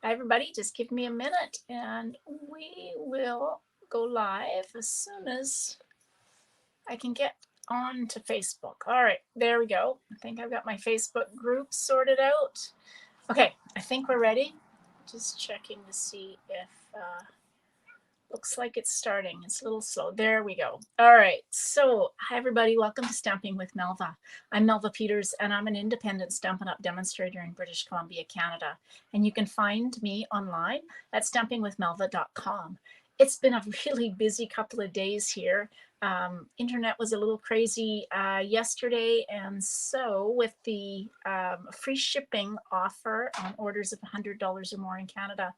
Hi, everybody. Just give me a minute and we will go live as soon as I can get on to Facebook. All right, there we go. I think I've got my Facebook group sorted out. Okay, I think we're ready. Just checking to see if looks like it's starting. It's a little slow. There we go. All right. So, hi, everybody. Welcome to Stamping with Melva. I'm Melva Peters, and I'm an independent Stampin' Up! Demonstrator in British Columbia, Canada. And you can find me online at stampingwithmelva.com. It's been a really busy couple of days here. Internet was a little crazy yesterday, and so with the free shipping offer on orders of $100 or more in Canada,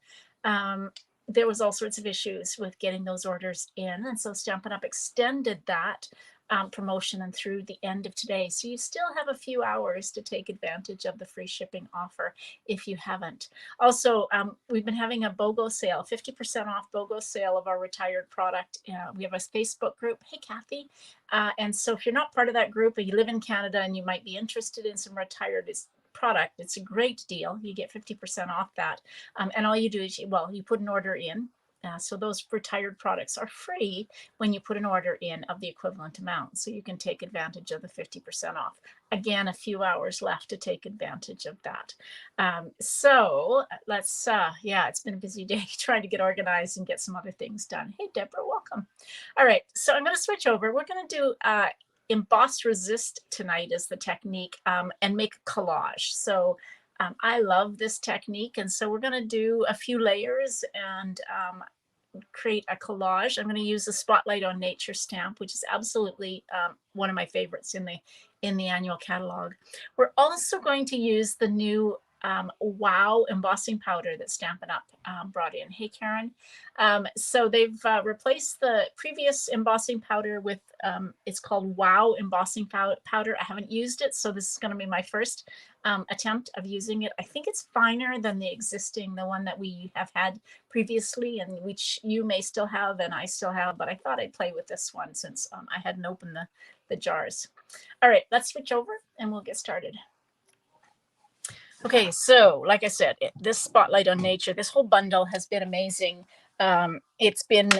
there was all sorts of issues with getting those orders in. And so Stampin' Up! Extended that promotion and through the end of today. So you still have a few hours to take advantage of the free shipping offer if you haven't. Also, we've been having a BOGO sale, 50% off BOGO sale of our retired product. We have a Facebook group. Hey, Kathy. And so if you're not part of that group, or you live in Canada and you might be interested in some retired product, it's a great deal. You get 50% off that. And all you do is, you put an order in. So those retired products are free when you put an order in of the equivalent amount. So you can take advantage of the 50% off. Again, a few hours left to take advantage of that. So let's, it's been a busy day trying to get organized and get some other things done. Hey, Deborah, welcome. All right, so I'm going to switch over. We're going to do Emboss Resist tonight is the technique, and make a collage. So I love this technique, and so we're going to do a few layers and create a collage. I'm going to use the Spotlight on Nature stamp, which is absolutely one of my favorites in the annual catalog. We're also going to use the new Wow embossing powder that Stampin' Up! Brought in. Hey, Karen. So they've replaced the previous embossing powder with, it's called Wow embossing powder. I haven't used it, so this is going to be my first attempt of using it. I think it's finer than the one that we have had previously, and which you may still have and I still have, but I thought I'd play with this one since I hadn't opened the jars. All right, let's switch over and we'll get started. Okay, so like I said, this Spotlight on Nature, this whole bundle has been amazing. It's been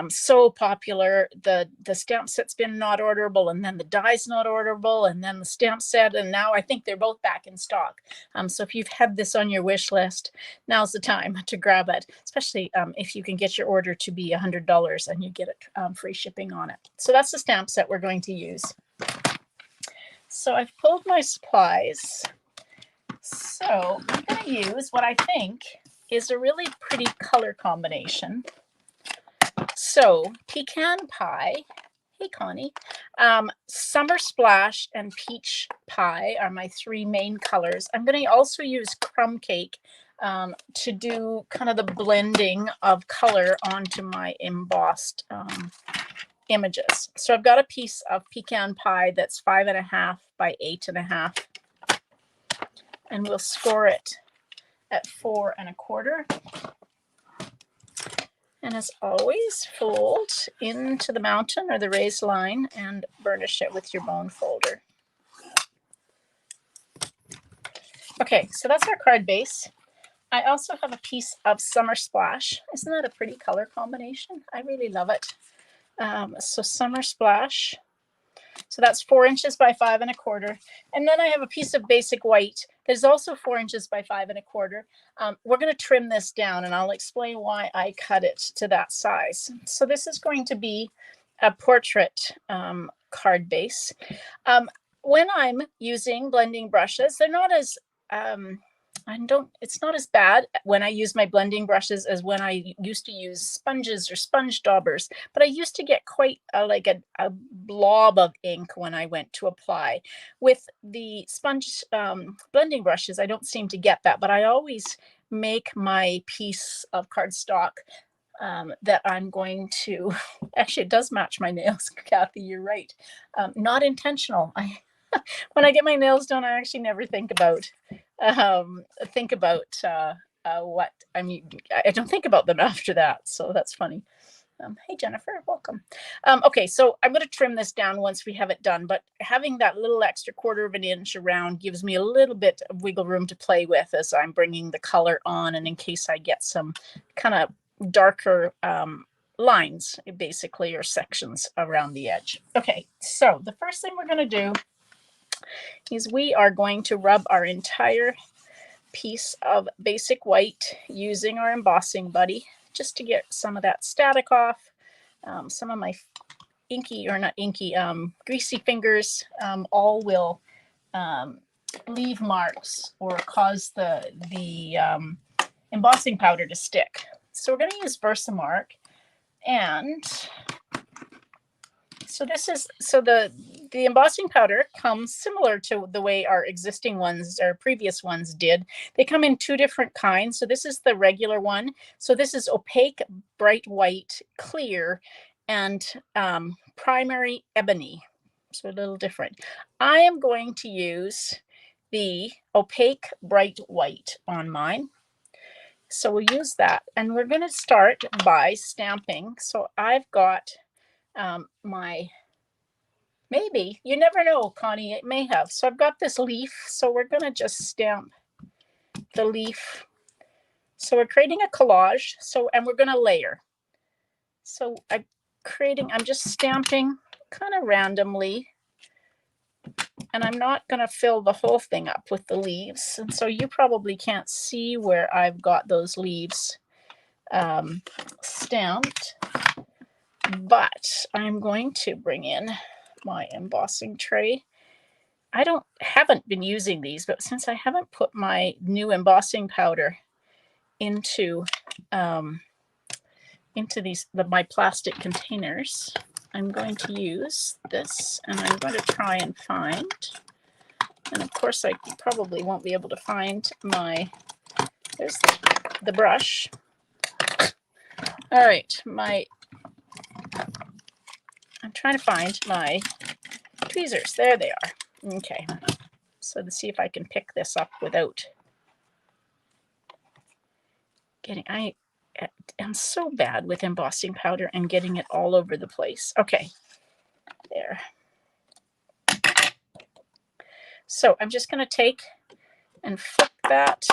so popular. The stamp set's been not orderable, and then the die's not orderable, and then the stamp set, and now I think they're both back in stock. So if you've had this on your wish list, now's the time to grab it, especially if you can get your order to be $100 and you get it free shipping on it. So that's the stamp set we're going to use. So I've pulled my supplies. So I'm going to use what I think is a really pretty color combination. So Pecan Pie, hey Connie, Summer Splash, and Peach Pie are my three main colors. I'm going to also use Crumb Cake to do kind of the blending of color onto my embossed images. So I've got a piece of Pecan Pie that's 5.5 by 8.5. And we'll score it at 4 1/4. And as always, fold into the mountain or the raised line and burnish it with your bone folder. Okay, so that's our card base. I also have a piece of Summer Splash. Isn't that a pretty color combination? I really love it. So Summer Splash. So that's 4 inches by 5 1/4. And then I have a piece of basic white that is also 4 inches by 5 1/4. We're going to trim this down, and I'll explain why I cut it to that size. So this is going to be a portrait card base. When I'm using blending brushes, they're not as it's not as bad when I use my blending brushes as when I used to use sponges or sponge daubers, but I used to get quite a blob of ink when I went to apply. With the sponge blending brushes, I don't seem to get that, but I always make my piece of cardstock that I'm going to, actually it does match my nails, Kathy, you're right. Not intentional. When I get my nails done, I actually never think about what I mean. I don't think about them after that, so that's funny. Hey, Jennifer, welcome. Okay, so I'm going to trim this down once we have it done, but having that little extra 1/4 of an inch around gives me a little bit of wiggle room to play with as I'm bringing the color on, and in case I get some kind of darker lines, basically, or sections around the edge. Okay, so the first thing we're going to do is we are going to rub our entire piece of basic white using our embossing buddy just to get some of that static off. Some of my inky, or not inky, greasy fingers all will leave marks or cause the embossing powder to stick. So we're going to use Versamark, and so this is, so the embossing powder comes similar to the way our existing ones, our previous ones did. They come in 2 different kinds. So this is the regular one. So this is opaque, bright white, clear, and primary ebony. So a little different. I am going to use the opaque, bright white on mine. So we'll use that, and we're going to start by stamping. So I've got my, maybe, you never know, Connie, it may have. So I've got this leaf, so we're going to just stamp the leaf. So we're creating a collage, so, and we're going to layer. So I'm just stamping kind of randomly, and I'm not going to fill the whole thing up with the leaves. And so you probably can't see where I've got those leaves stamped, but I'm going to bring in my embossing tray. I haven't been using these, but since I haven't put my new embossing powder into my plastic containers, I'm going to use this, and I'm going to try and find, and of course I probably won't be able to find my, there's the brush. All right, I'm trying to find my tweezers. There they are. Okay, so let's see if I can pick this up without getting, I'm so bad with embossing powder and getting it all over the place. Okay, there. So I'm just going to take and flip that.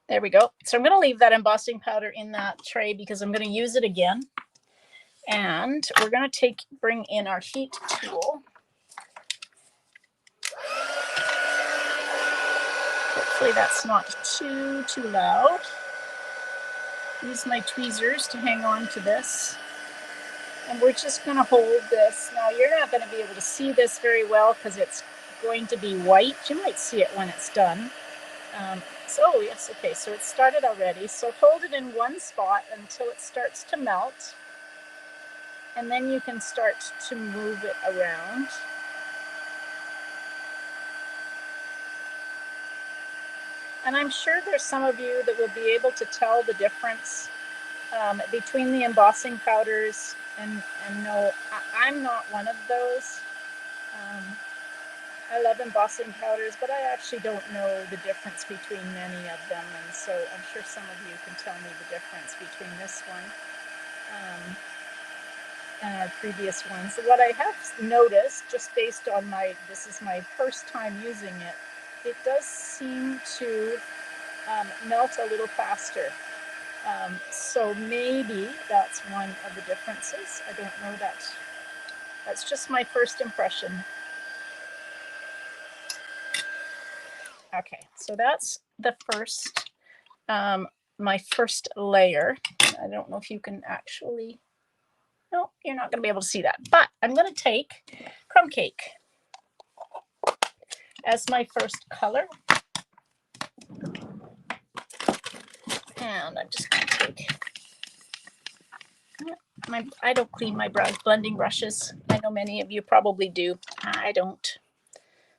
There we go. So I'm going to leave that embossing powder in that tray because I'm going to use it again. And we're going to bring in our heat tool. Hopefully that's not too loud. Use my tweezers to hang on to this. And we're just going to hold this. Now you're not going to be able to see this very well because it's going to be white. You might see it when it's done. So yes, okay, so it started already. So hold it in one spot until it starts to melt. And then you can start to move it around. And I'm sure there's some of you that will be able to tell the difference between the embossing powders, and no, I'm not one of those. I love embossing powders, but I actually don't know the difference between many of them, and so I'm sure some of you can tell me the difference between this one and our previous ones. What I have noticed, just based on this is my first time using it, it does seem to melt a little faster. So maybe that's one of the differences. I don't know that. That's just my first impression. Okay, so that's the first, my first layer. I don't know if you can actually, no, you're not going to be able to see that. But I'm going to take crumb cake as my first color. And I'm just going to take I don't clean my blending brushes. I know many of you probably do. I don't.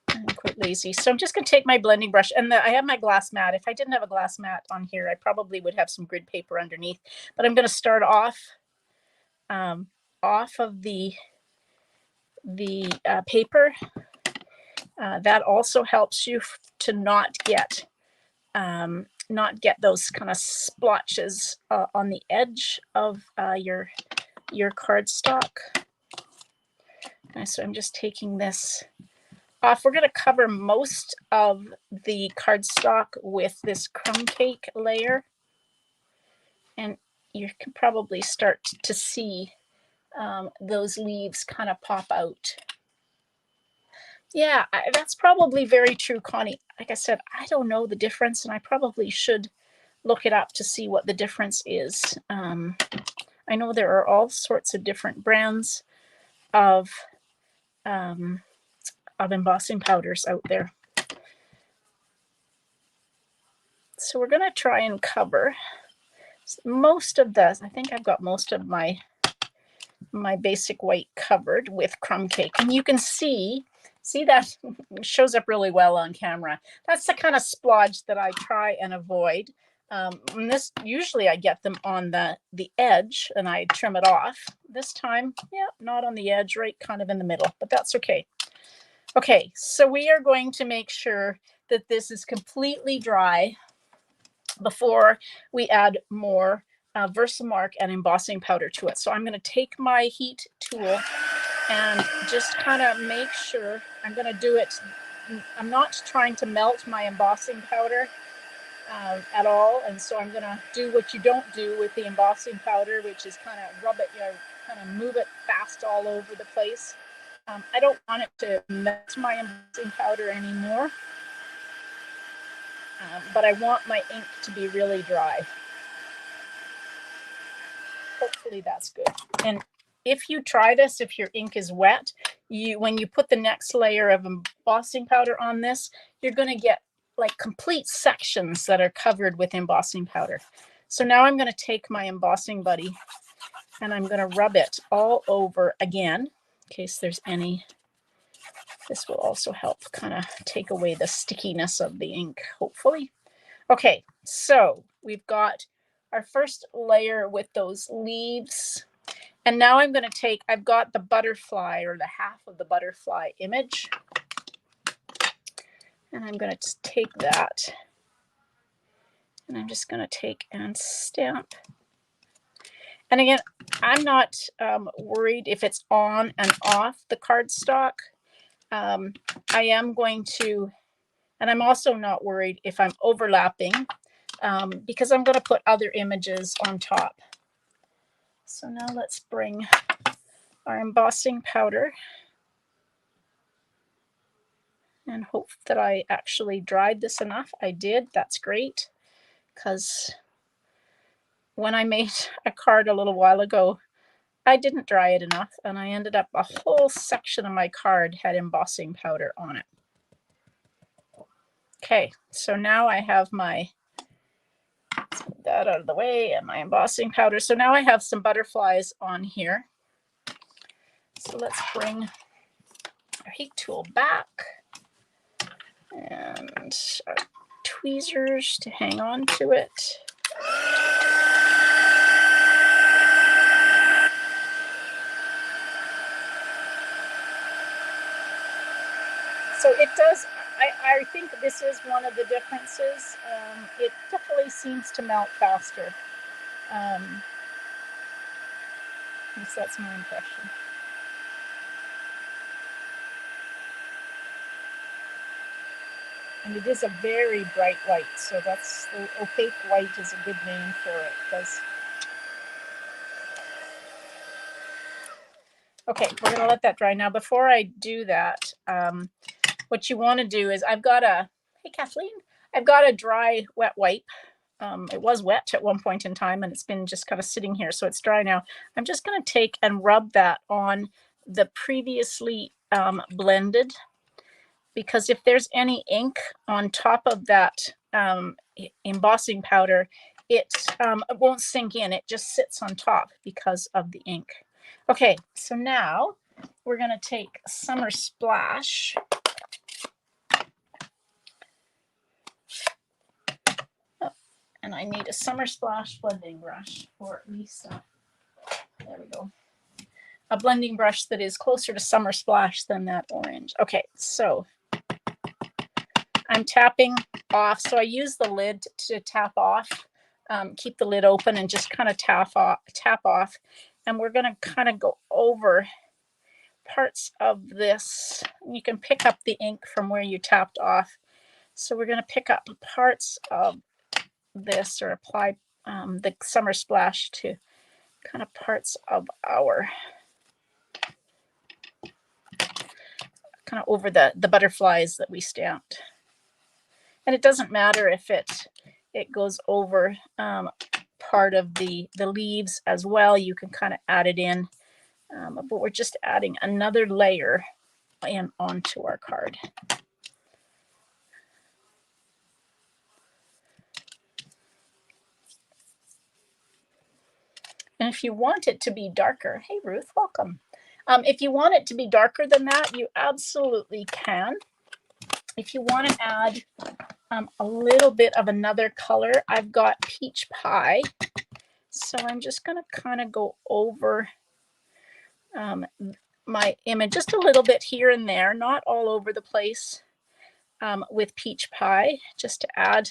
I'm quite lazy. So I'm just going to take my blending brush, and I have my glass mat. If I didn't have a glass mat on here, I probably would have some grid paper underneath. But I'm going to start off of the paper. That also helps you to not get not get those kind of splotches on the edge of your cardstock. So I'm just taking this off. We're going to cover most of the cardstock with this crumb cake layer. And you can probably start to see those leaves kind of pop out. Yeah, that's probably very true, Connie. Like I said, I don't know the difference, and I probably should look it up to see what the difference is. I know there are all sorts of different brands of embossing powders out there. So we're going to try and cover most of this. I think I've got most of my basic white covered with crumb cake, and you can see that shows up really well on camera. That's the kind of splodge that I try and avoid. And this usually I get them on the edge and I trim it off. This time, yeah, not on the edge, right kind of in the middle, but that's okay. Okay, so we are going to make sure that this is completely dry before we add more Versamark and embossing powder to it. So I'm going to take my heat tool and just kind of make sure I'm going to do it. I'm not trying to melt my embossing powder at all. And so I'm going to do what you don't do with the embossing powder, which is kind of rub it, kind of move it fast all over the place. I don't want it to melt my embossing powder anymore. But I want my ink to be really dry. Hopefully that's good. And if you try this, if your ink is wet, when you put the next layer of embossing powder on this, you're going to get like complete sections that are covered with embossing powder. So now I'm going to take my embossing buddy and I'm going to rub it all over again in case there's any. This will also help kind of take away the stickiness of the ink, hopefully. Okay, so we've got our first layer with those leaves. And now I'm going to take, I've got the butterfly or the half of the butterfly image. And I'm going to take that. And I'm just going to take and stamp. And again, I'm not worried if it's on and off the cardstock. I am going to, and I'm also not worried if I'm overlapping because I'm going to put other images on top. So now let's bring our embossing powder and hope that I actually dried this enough. I did. That's great, because when I made a card a little while ago, I didn't dry it enough, and I ended up a whole section of my card had embossing powder on it. Okay, so now I have my, let's put that out of the way, and my embossing powder. So now I have some butterflies on here. So let's bring our heat tool back and our tweezers to hang on to it. So it does, I think this is one of the differences. It definitely seems to melt faster. At least that's my impression. And it is a very bright white, so that's, the opaque white is a good name for it. Because okay, we're going to let that dry. Now, before I do that, what you want to do is I've got a, hey Kathleen, I've got a dry wet wipe. It was wet at one point in time and it's been just kind of sitting here, so it's dry now. I'm just going to take and rub that on the previously blended, because if there's any ink on top of that embossing powder, it won't sink in. It just sits on top because of the ink. Okay, so now we're going to take Summer Splash. Oh, and I need a Summer Splash blending brush, or at least there we go. A blending brush that is closer to Summer Splash than that orange. Okay, so I'm tapping off. So I use the lid to tap off, keep the lid open and just kind of tap off. And we're going to kind of go over parts of this. You can pick up the ink from where you tapped off. So we're going to pick up parts of this or apply the Summer Splash to kind of parts of our, kind of over the butterflies that we stamped. And it doesn't matter if it goes over part of the leaves as well. You can kind of add it in, but we're just adding another layer in onto our card. And if you want it to be darker, hey Ruth, welcome. If you want it to be darker than that, you absolutely can. If you want to add a little bit of another color, I've got Peach Pie. So I'm just going to kind of go over my image just a little bit here and there, not all over the place, with Peach Pie, just to add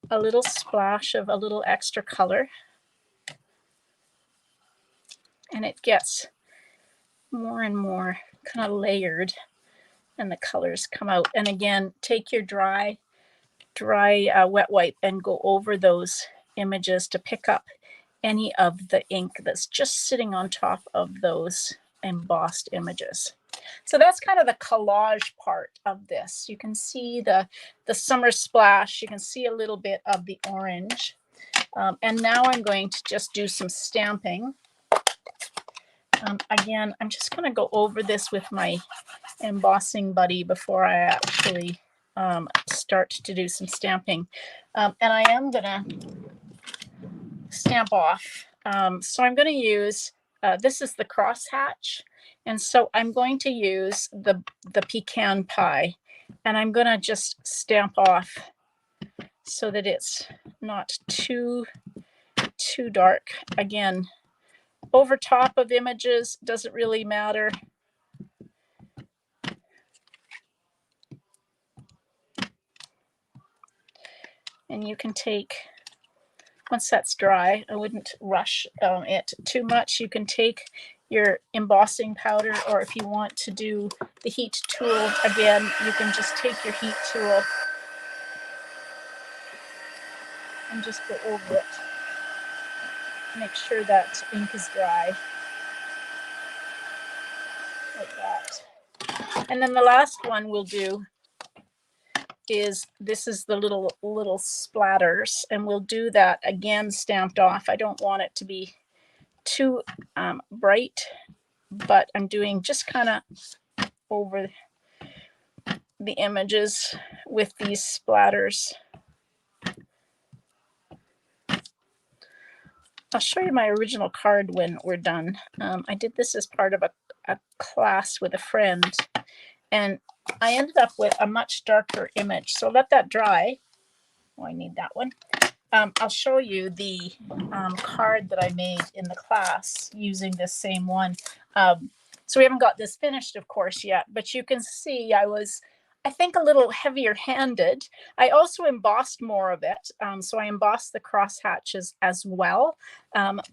a little splash of a little extra color. And it gets more and more kind of layered and the colors come out. And again, take your dry wet wipe and go over those images to pick up any of the ink that's just sitting on top of those embossed images. So that's kind of the collage part of this. You can see the Summer Splash. You can see a little bit of the orange. And now I'm going to just do some stamping. Again, I'm just going to go over this with my embossing buddy before I actually start to do some stamping. And I am going to stamp off. So I'm going to use, this is the crosshatch. And so I'm going to use the pecan pie. And I'm going to just stamp off so that it's not too dark. Again, over top of images, doesn't really matter. And you can take, once that's dry, I wouldn't rush it too much. You can take your embossing powder, or if you want to do the heat tool, again, you can just take your heat tool and just go over it. Make sure that ink is dry, like that. And then the last one we'll do is, this is the little splatters, and we'll do that again stamped off. I don't want it to be too bright, but I'm doing just kind of over the images with these splatters. I'll show you my original card when we're done. I did this as part of a class with a friend, and I ended up with a much darker image. So let that dry. Oh, I need that one. I'll show you the card that I made in the class using this same one. So we haven't got this finished, of course, yet, but you can see I was, I think, a little heavier handed. I also embossed more of it. So I embossed the crosshatches as well.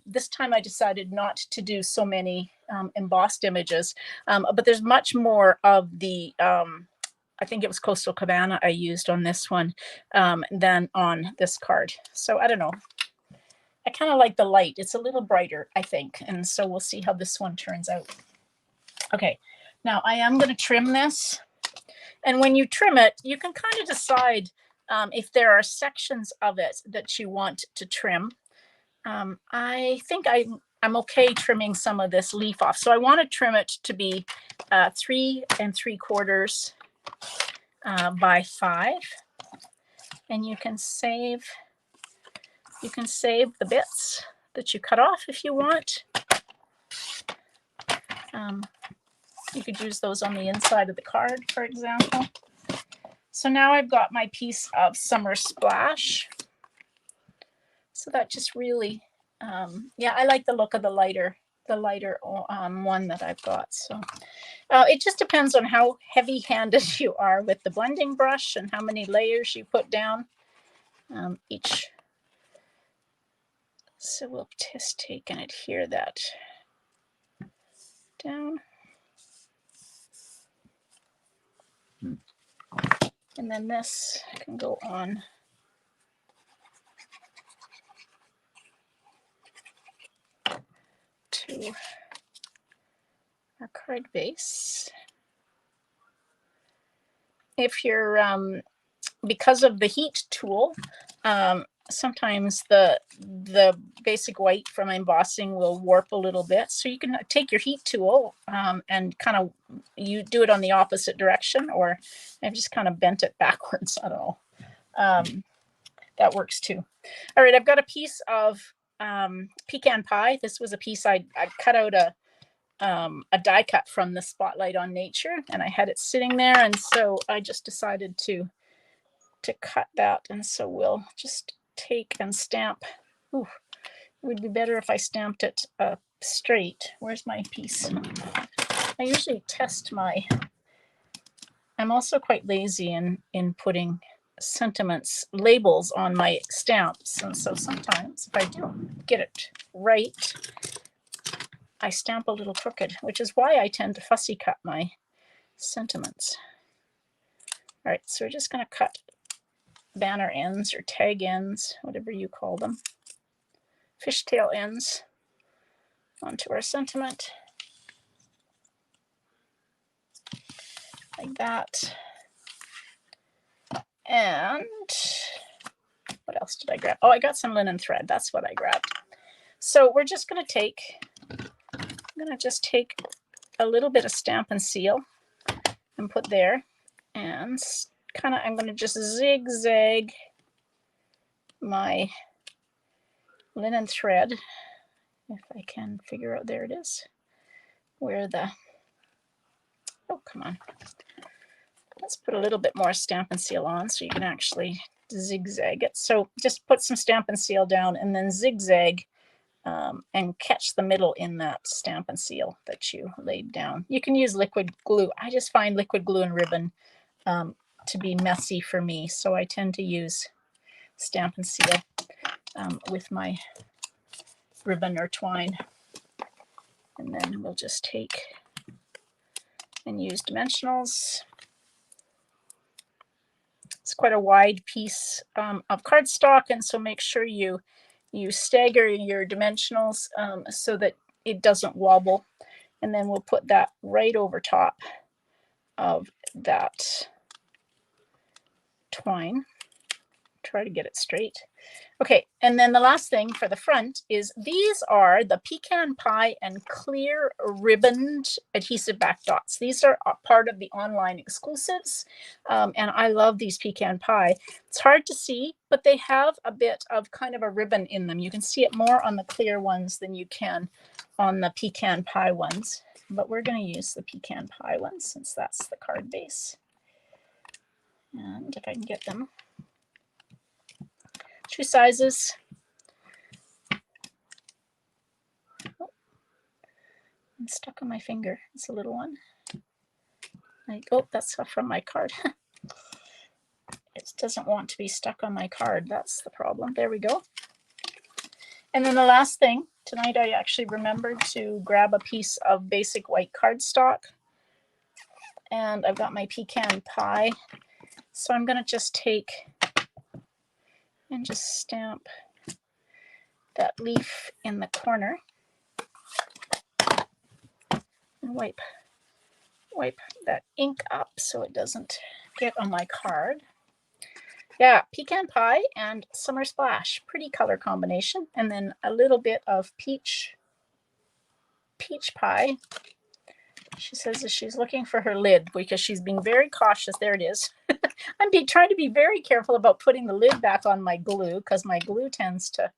This time I decided not to do so many embossed images, but there's much more of the, I think it was Coastal Cabana I used on this one than on this card. So I don't know. I kind of like the light. It's a little brighter, I think. And so we'll see how this one turns out. Okay, now I am going to trim this. And when you trim it, you can kind of decide if there are sections of it that you want to trim. I think I'm okay trimming some of this leaf off. So I want to trim it to be 3 3/4 by 5. And you can save the bits that you cut off if you want. You could use those on the inside of the card, for example. So now I've got my piece of Summer Splash. So that just really, yeah, I like the look of the lighter lighter one that I've got. So it just depends on how heavy-handed you are with the blending brush and how many layers you put down each. So we'll just take and adhere that down. And then this can go on to our card base. If you're, because of the heat tool, sometimes the basic white from embossing will warp a little bit. So you can take your heat tool and kind of, you do it on the opposite direction, or I've just kind of bent it backwards. I don't know. That works too. All right, I've got a piece of pecan pie. This was a piece I cut out a die cut from the Spotlight on Nature, and I had it sitting there, and so I just decided to cut that. And so we'll just take and stamp. Ooh, it would be better if I stamped it straight. Where's my piece? I usually test my, I'm also quite lazy in putting sentiments labels on my stamps, and so sometimes if I don't get it right, I stamp a little crooked, which is why I tend to fussy cut my sentiments. All right, so we're just going to cut banner ends or tag ends, whatever you call them, fishtail ends onto our sentiment like that. And what else did I grab? Oh, I got some linen thread. That's what I grabbed. So we're just going to take, I'm going to just take a little bit of Stampin' Seal and put there, and kind of, I'm going to just zigzag my linen thread, if I can figure out, there it is, where the, oh, come on. Let's put a little bit more Stampin' Seal on so you can actually zigzag it. So just put some Stampin' Seal down and then zigzag and catch the middle in that Stampin' Seal that you laid down. You can use liquid glue. I just find liquid glue and ribbon to be messy for me, so I tend to use Stampin' Seal with my ribbon or twine. And then we'll just take and use dimensionals. It's quite a wide piece of cardstock, and so make sure you stagger your dimensionals so that it doesn't wobble. And then we'll put that right over top of that twine. Try to get it straight. Okay, and then the last thing for the front is these are the Pecan Pie and Clear Ribboned Adhesive Back Dots. These are part of the online exclusives, and I love these Pecan Pie. It's hard to see, but they have a bit of kind of a ribbon in them. You can see it more on the clear ones than you can on the Pecan Pie ones, but we're going to use the Pecan Pie ones since that's the card base. And if I can get them. 2 sizes. Oh, I'm stuck on my finger. It's a little one. Oh, that's from my card. It doesn't want to be stuck on my card. That's the problem. There we go. And then the last thing, tonight I actually remembered to grab a piece of basic white cardstock. And I've got my Pecan Pie. So I'm going to just take and just stamp that leaf in the corner and wipe that ink up so it doesn't get on my card. Yeah, Pecan Pie and Summer Splash, pretty color combination. And then a little bit of peach pie. She says that she's looking for her lid because she's being very cautious. There it is. I'm trying to be very careful about putting the lid back on my glue because my glue tends to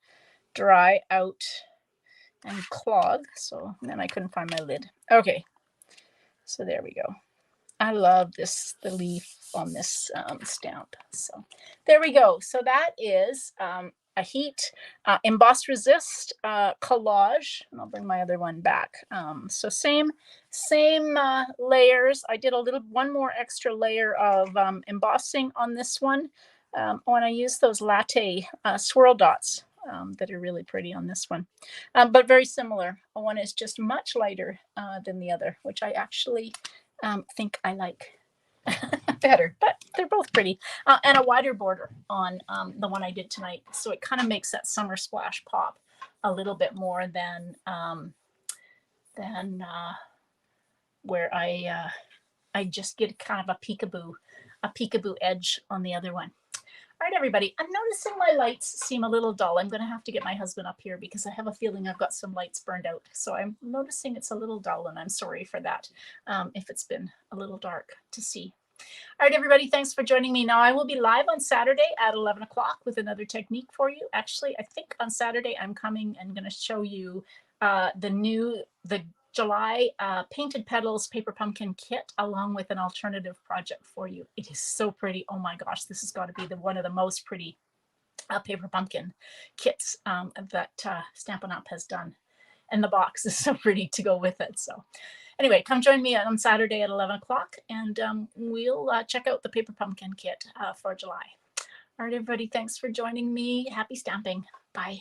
dry out and clog. So then I couldn't find my lid. Okay, so there we go. I love this, the leaf on this stamp. So there we go. So that is a heat, emboss resist, collage, and I'll bring my other one back. So same layers. I did one more extra layer of embossing on this one when I use those latte swirl dots that are really pretty on this one, but very similar. One is just much lighter than the other, which I actually think I like better, but they're both pretty. And a wider border on the one I did tonight, so it kind of makes that summer splash pop a little bit more than where I just get kind of a peekaboo edge on the other one. All right, everybody, I'm noticing my lights seem a little dull. I'm going to have to get my husband up here because I have a feeling I've got some lights burned out. So I'm noticing it's a little dull, and I'm sorry for that if it's been a little dark to see. All right, everybody, thanks for joining me. Now, I will be live on Saturday at 11 o'clock with another technique for you. Actually, I think on Saturday I'm coming and going to show you the July Painted Petals Paper Pumpkin Kit, along with an alternative project for you. It is so pretty. Oh my gosh, this has got to be one of the most pretty paper pumpkin kits that Stampin' Up! Has done. And the box is so pretty to go with it. So anyway, come join me on Saturday at 11 o'clock, and we'll check out the Paper Pumpkin Kit for July. All right, everybody, thanks for joining me. Happy stamping. Bye.